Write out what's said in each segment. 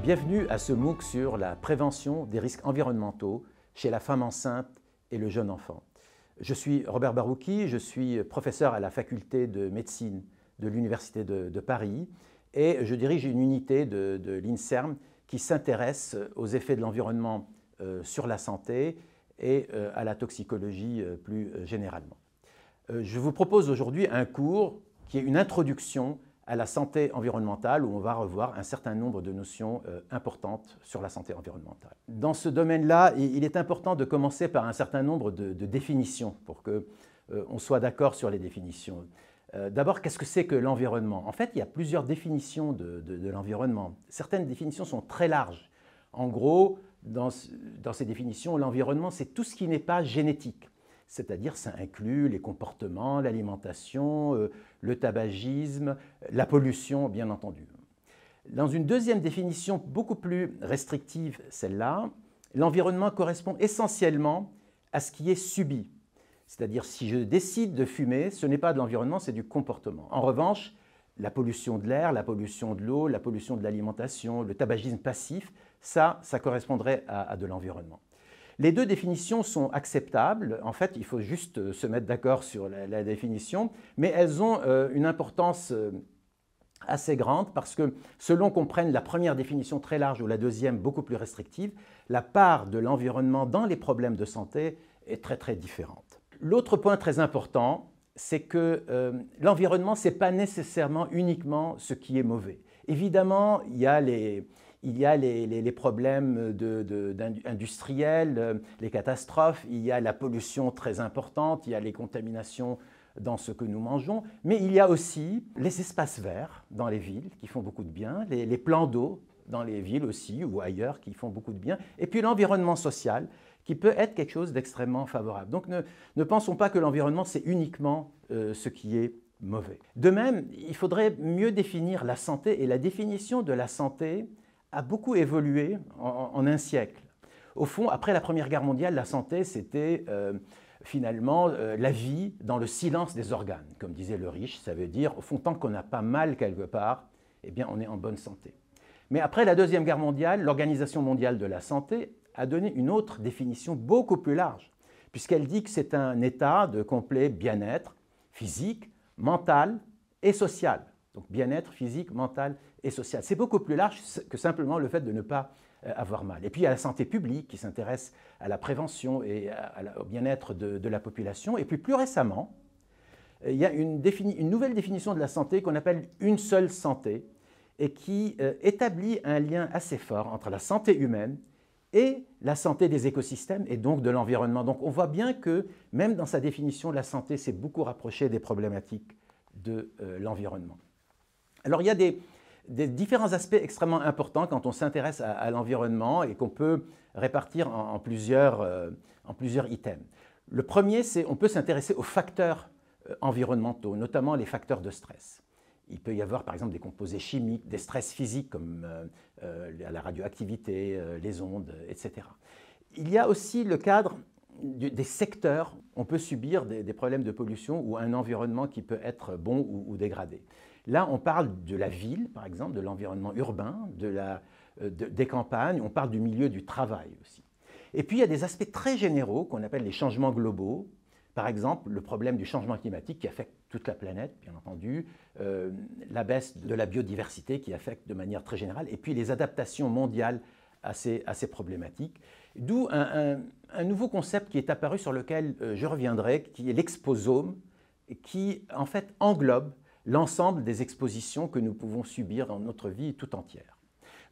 Bienvenue à ce MOOC sur la prévention des risques environnementaux chez la femme enceinte et le jeune enfant. Je suis Robert Barouki, je suis professeur à la faculté de médecine de l'Université de Paris et je dirige une unité de l'INSERM qui s'intéresse aux effets de l'environnement sur la santé et à la toxicologie plus généralement. Je vous propose aujourd'hui un cours qui est une introduction à la santé environnementale, où on va revoir un certain nombre de notions importantes sur la santé environnementale. Dans ce domaine-là, il est important de commencer par un certain nombre de définitions pour qu'on soit d'accord sur les définitions. D'abord, qu'est-ce que c'est que l'environnement? En fait, il y a plusieurs définitions de l'environnement. Certaines définitions sont très larges. En gros, dans ces définitions, l'environnement, c'est tout ce qui n'est pas génétique. C'est-à-dire ça inclut les comportements, l'alimentation, le tabagisme, la pollution, bien entendu. Dans une deuxième définition beaucoup plus restrictive, celle-là, l'environnement correspond essentiellement à ce qui est subi. C'est-à-dire si je décide de fumer, ce n'est pas de l'environnement, c'est du comportement. En revanche, la pollution de l'air, la pollution de l'eau, la pollution de l'alimentation, le tabagisme passif, ça correspondrait à de l'environnement. Les deux définitions sont acceptables. En fait, il faut juste se mettre d'accord sur la définition, mais elles ont une importance assez grande parce que selon qu'on prenne la première définition très large ou la deuxième beaucoup plus restrictive, la part de l'environnement dans les problèmes de santé est très différente. L'autre point très important, c'est que l'environnement, ce n'est pas nécessairement uniquement ce qui est mauvais. Évidemment, il y a les problèmes industriels, les catastrophes, il y a la pollution très importante, il y a les contaminations dans ce que nous mangeons, mais il y a aussi les espaces verts dans les villes qui font beaucoup de bien, les plans d'eau dans les villes aussi ou ailleurs qui font beaucoup de bien, et puis l'environnement social qui peut être quelque chose d'extrêmement favorable. Donc ne pensons pas que l'environnement c'est uniquement ce qui est mauvais. De même, il faudrait mieux définir la santé, et la définition de la santé a beaucoup évolué en un siècle. Au fond, après la Première Guerre mondiale, la santé, c'était finalement la vie dans le silence des organes. Comme disait le Riche, ça veut dire, au fond, tant qu'on n'a pas mal quelque part, eh bien, on est en bonne santé. Mais après la Deuxième Guerre mondiale, l'Organisation mondiale de la santé a donné une autre définition beaucoup plus large, puisqu'elle dit que c'est un état de complet bien-être physique, mental et social. Donc bien-être physique, mental et social. C'est beaucoup plus large que simplement le fait de ne pas avoir mal. Et puis il y a la santé publique qui s'intéresse à la prévention et au bien-être de la population. Et puis plus récemment, il y a une nouvelle définition de la santé qu'on appelle une seule santé et qui établit un lien assez fort entre la santé humaine et la santé des écosystèmes et donc de l'environnement. Donc on voit bien que même dans sa définition, la santé s'est beaucoup rapprochée des problématiques de l'environnement. Alors il y a des différents aspects extrêmement importants quand on s'intéresse à l'environnement et qu'on peut répartir en plusieurs items. Le premier, c'est qu'on peut s'intéresser aux facteurs environnementaux, notamment les facteurs de stress. Il peut y avoir par exemple des composés chimiques, des stress physiques comme la radioactivité, les ondes, etc. Il y a aussi le cadre des secteurs. On peut subir des problèmes de pollution ou un environnement qui peut être bon ou dégradé. Là, on parle de la ville, par exemple, de l'environnement urbain, des campagnes, on parle du milieu du travail aussi. Et puis, il y a des aspects très généraux qu'on appelle les changements globaux. Par exemple, le problème du changement climatique qui affecte toute la planète, bien entendu, la baisse de la biodiversité qui affecte de manière très générale, et puis les adaptations mondiales à ces problématiques. D'où un nouveau concept qui est apparu sur lequel je reviendrai, qui est l'exposome, qui en fait englobe l'ensemble des expositions que nous pouvons subir dans notre vie tout entière.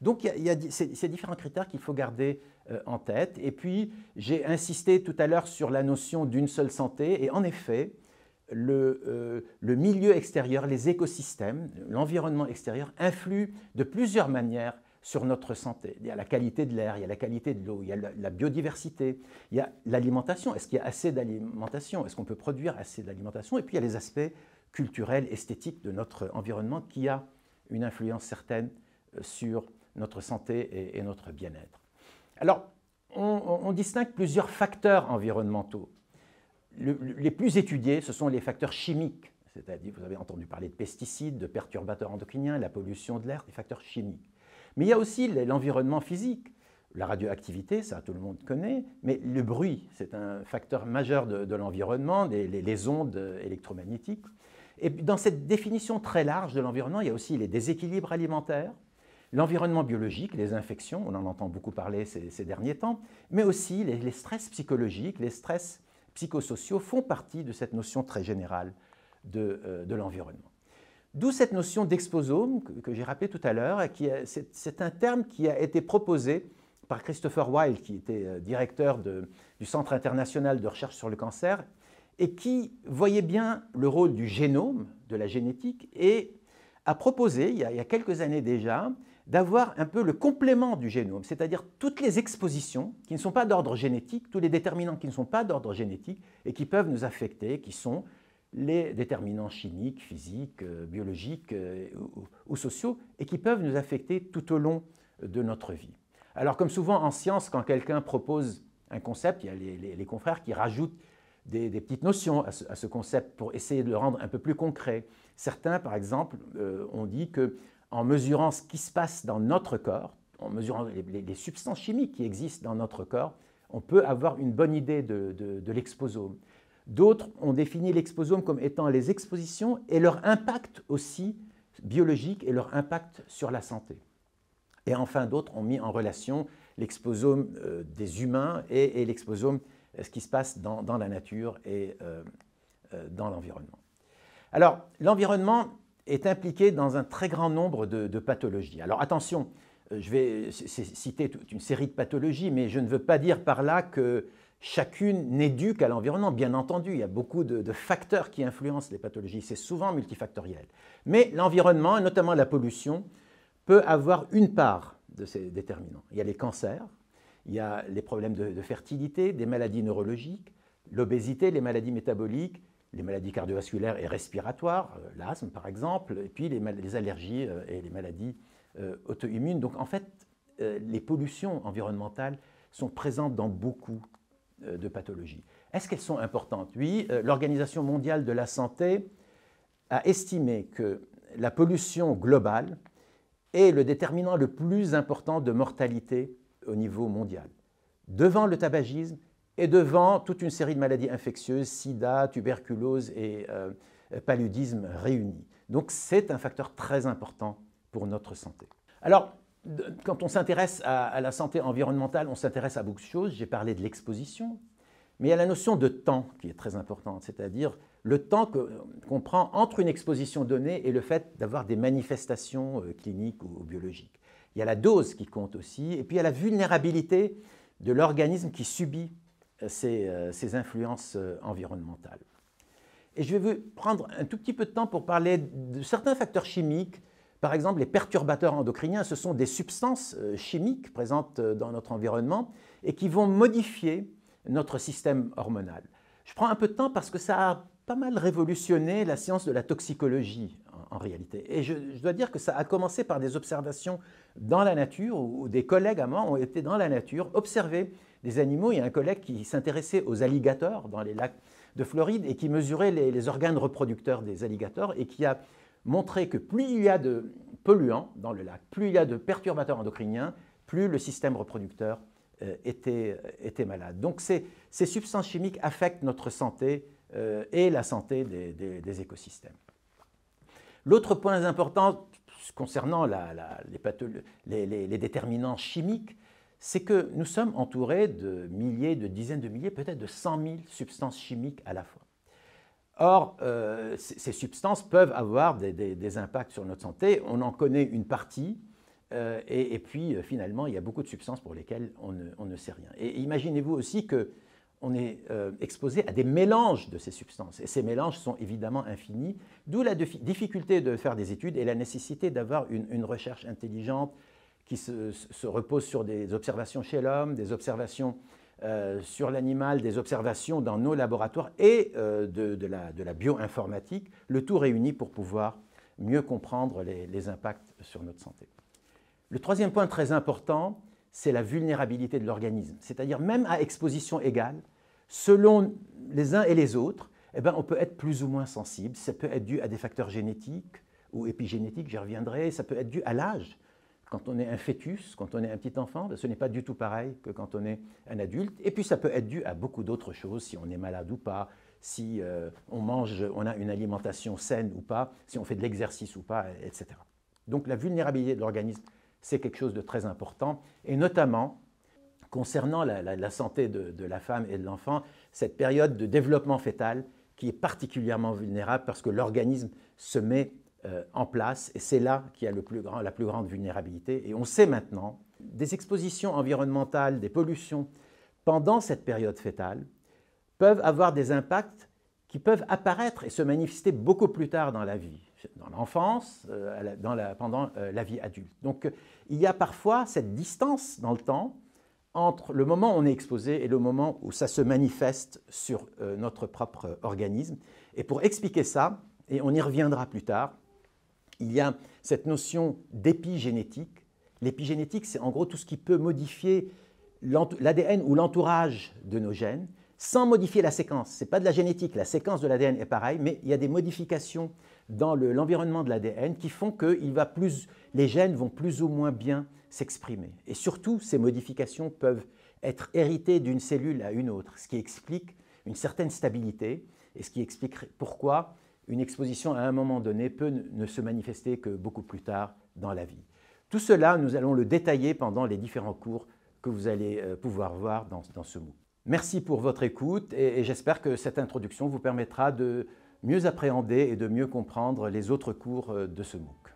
Donc il y a ces différents critères qu'il faut garder en tête. Et puis j'ai insisté tout à l'heure sur la notion d'une seule santé. Et en effet, le milieu extérieur, les écosystèmes, l'environnement extérieur influent de plusieurs manières sur notre santé. Il y a la qualité de l'air, il y a la qualité de l'eau, il y a la biodiversité, il y a l'alimentation. Est-ce qu'il y a assez d'alimentation? Est-ce qu'on peut produire assez d'alimentation? Et puis il y a les aspects culturels, esthétiques de notre environnement qui a une influence certaine sur notre santé et notre bien-être. Alors, on distingue plusieurs facteurs environnementaux. Les plus étudiés, ce sont les facteurs chimiques, c'est-à-dire, vous avez entendu parler de pesticides, de perturbateurs endocriniens, la pollution de l'air, des facteurs chimiques. Mais il y a aussi l'environnement physique, la radioactivité, ça tout le monde connaît, mais le bruit, c'est un facteur majeur de l'environnement, les ondes électromagnétiques. Et dans cette définition très large de l'environnement, il y a aussi les déséquilibres alimentaires, l'environnement biologique, les infections, on en entend beaucoup parler ces derniers temps, mais aussi les stress psychologiques, les stress psychosociaux font partie de cette notion très générale de l'environnement. D'où cette notion d'exposome que j'ai rappelé tout à l'heure, c'est un terme qui a été proposé par Christopher Wilde, qui était directeur du Centre international de recherche sur le cancer, et qui voyait bien le rôle du génome, de la génétique, et a proposé, il y a quelques années déjà, d'avoir un peu le complément du génome, c'est-à-dire toutes les expositions qui ne sont pas d'ordre génétique, tous les déterminants qui ne sont pas d'ordre génétique et qui peuvent nous affecter, qui sont les déterminants chimiques, physiques, biologiques ou sociaux, et qui peuvent nous affecter tout au long de notre vie. Alors comme souvent en science, quand quelqu'un propose un concept, il y a les confrères qui rajoutent des petites notions à ce concept pour essayer de le rendre un peu plus concret. Certains, par exemple, ont dit qu'en mesurant ce qui se passe dans notre corps, en mesurant les substances chimiques qui existent dans notre corps, on peut avoir une bonne idée de l'exposome. D'autres ont défini l'exposome comme étant les expositions et leur impact aussi biologique et leur impact sur la santé. Et enfin, d'autres ont mis en relation l'exposome des humains et l'exposome, ce qui se passe dans la nature et dans l'environnement. Alors, l'environnement est impliqué dans un très grand nombre de pathologies. Alors attention, je vais citer toute une série de pathologies, mais je ne veux pas dire par là que chacune n'est due qu'à l'environnement. Bien entendu, il y a beaucoup de facteurs qui influencent les pathologies, c'est souvent multifactoriel. Mais l'environnement, et notamment la pollution, peut avoir une part de ces déterminants. Il y a les cancers, il y a les problèmes de fertilité, des maladies neurologiques, l'obésité, les maladies métaboliques, les maladies cardiovasculaires et respiratoires, l'asthme par exemple, et puis les allergies et les maladies auto-immunes. Donc en fait, les pollutions environnementales sont présentes dans beaucoup de pathologies. Est-ce qu'elles sont importantes? Oui, l'Organisation mondiale de la santé a estimé que la pollution globale est le déterminant le plus important de mortalité au niveau mondial, devant le tabagisme et devant toute une série de maladies infectieuses, sida, tuberculose et paludisme réunis. Donc c'est un facteur très important pour notre santé. Alors, quand on s'intéresse à la santé environnementale, on s'intéresse à beaucoup de choses. J'ai parlé de l'exposition, mais il y a la notion de temps qui est très importante, c'est-à-dire le temps qu'on prend entre une exposition donnée et le fait d'avoir des manifestations cliniques ou biologiques. Il y a la dose qui compte aussi, et puis il y a la vulnérabilité de l'organisme qui subit ces influences environnementales. Et je vais vous prendre un tout petit peu de temps pour parler de certains facteurs chimiques. Par exemple, les perturbateurs endocriniens, ce sont des substances chimiques présentes dans notre environnement et qui vont modifier notre système hormonal. Je prends un peu de temps parce que ça a pas mal révolutionné la science de la toxicologie en réalité. Et je dois dire que ça a commencé par des observations dans la nature où des collègues à moi ont été dans la nature observer des animaux. Il y a un collègue qui s'intéressait aux alligators dans les lacs de Floride et qui mesurait les organes reproducteurs des alligators et qui a montré que plus il y a de polluants dans le lac, plus il y a de perturbateurs endocriniens, plus le système reproducteur était malade. Donc ces substances chimiques affectent notre santé et la santé des écosystèmes. L'autre point important concernant les déterminants chimiques, c'est que nous sommes entourés de milliers, de dizaines de milliers, peut-être de 100 000 substances chimiques à la fois. Or, ces substances peuvent avoir des impacts sur notre santé. On en connaît une partie, et puis finalement, il y a beaucoup de substances pour lesquelles on ne sait rien. Et imaginez-vous aussi qu'on est exposé à des mélanges de ces substances. Et ces mélanges sont évidemment infinis, d'où la difficulté de faire des études et la nécessité d'avoir une recherche intelligente qui se repose sur des observations chez l'homme, des observations sur l'animal, des observations dans nos laboratoires et de la bioinformatique, le tout réuni pour pouvoir mieux comprendre les impacts sur notre santé. Le troisième point très important, c'est la vulnérabilité de l'organisme. C'est-à-dire même à exposition égale, selon les uns et les autres, eh bien, on peut être plus ou moins sensible. Ça peut être dû à des facteurs génétiques ou épigénétiques, j'y reviendrai. Ça peut être dû à l'âge. Quand on est un fœtus, quand on est un petit enfant, ce n'est pas du tout pareil que quand on est un adulte. Et puis ça peut être dû à beaucoup d'autres choses, si on est malade ou pas, si on a une alimentation saine ou pas, si on fait de l'exercice ou pas, etc. Donc la vulnérabilité de l'organisme, c'est quelque chose de très important, et notamment concernant la santé de la femme et de l'enfant, cette période de développement fœtal qui est particulièrement vulnérable parce que l'organisme se met en place, et c'est là qu'il y a la plus grande vulnérabilité. Et on sait maintenant, des expositions environnementales, des pollutions pendant cette période fœtale peuvent avoir des impacts qui peuvent apparaître et se manifester beaucoup plus tard dans la vie, dans l'enfance, pendant la vie adulte. Donc il y a parfois cette distance dans le temps entre le moment où on est exposé et le moment où ça se manifeste sur notre propre organisme. Et pour expliquer ça, et on y reviendra plus tard, il y a cette notion d'épigénétique. L'épigénétique, c'est en gros tout ce qui peut modifier l'ADN ou l'entourage de nos gènes sans modifier la séquence. Ce n'est pas de la génétique, la séquence de l'ADN est pareille, mais il y a des modifications dans l'environnement de l'ADN qui font que les gènes vont plus ou moins bien s'exprimer. Et surtout, ces modifications peuvent être héritées d'une cellule à une autre, ce qui explique une certaine stabilité et ce qui explique pourquoi une exposition à un moment donné peut ne se manifester que beaucoup plus tard dans la vie. Tout cela, nous allons le détailler pendant les différents cours que vous allez pouvoir voir dans ce MOOC. Merci pour votre écoute et j'espère que cette introduction vous permettra de mieux appréhender et de mieux comprendre les autres cours de ce MOOC.